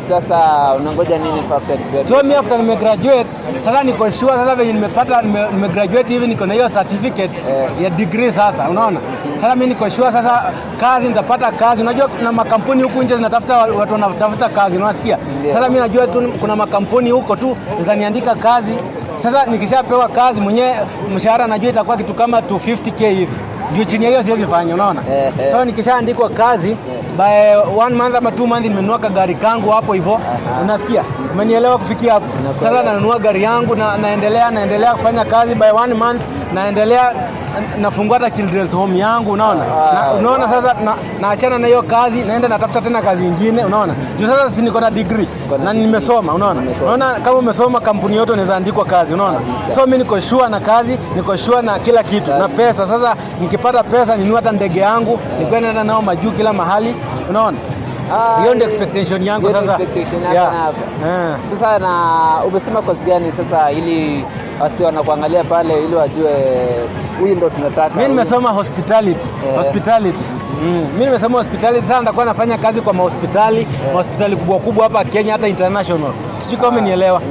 Sasa unangoja nini after graduate? So mimi after nimegraduate, sasa niko sure sasa venye nimepata nimegraduate hivi niko na hiyo certificate ya degree sasa, unaona? Sasa mimi niko sure sasa kazi nitapata kazi. Unajua kuna makampuni huku nje zinatafuta watu wanatafuta kazi, unasikia? Sasa mimi najua tu kuna makampuni huko tu zitaniandika kazi. Sasa nikishapewa kazi mwenyewe mshahara najua itakuwa kitu kama 250k hivi. Ndio chini ya hiyo siwezi fanya, unaona? So nikishaandikwa kazi by 1 month ama 2 months nimenunua gari kangu hapo hivyo. Unasikia? Umenielewa kufikia hapo? Sasa nanunua gari yangu na naendelea kufanya kazi by 1 month naendelea nafungua hata children's home yangu, unaona? Unaona sasa naachana na hiyo kazi naenda natafuta tena kazi nyingine, unaona? Ndio sasa si niko na degree na nimesoma, unaona? Unaona kama umesoma kampuni yote unaweza andikwa kazi, unaona? So mimi niko sure na kazi, niko sure na kila kitu na pesa. Sasa nikipata pesa ninunue hata ndege yangu, nikwenda nao majuu kila mahali, unaona? Hiyo ndio expectation yangu sasa. Sasa na umesema kozi gani sasa ili wasi wanakuangalia pale ili wajue huyu ndo tunataka? Mimi nimesoma hospitality. Mimi nimesoma hospitality, sasa nitakuwa nafanya kazi kwa mahospitali kubwa kubwa hapa Kenya hata international. Sijui kama umenielewa.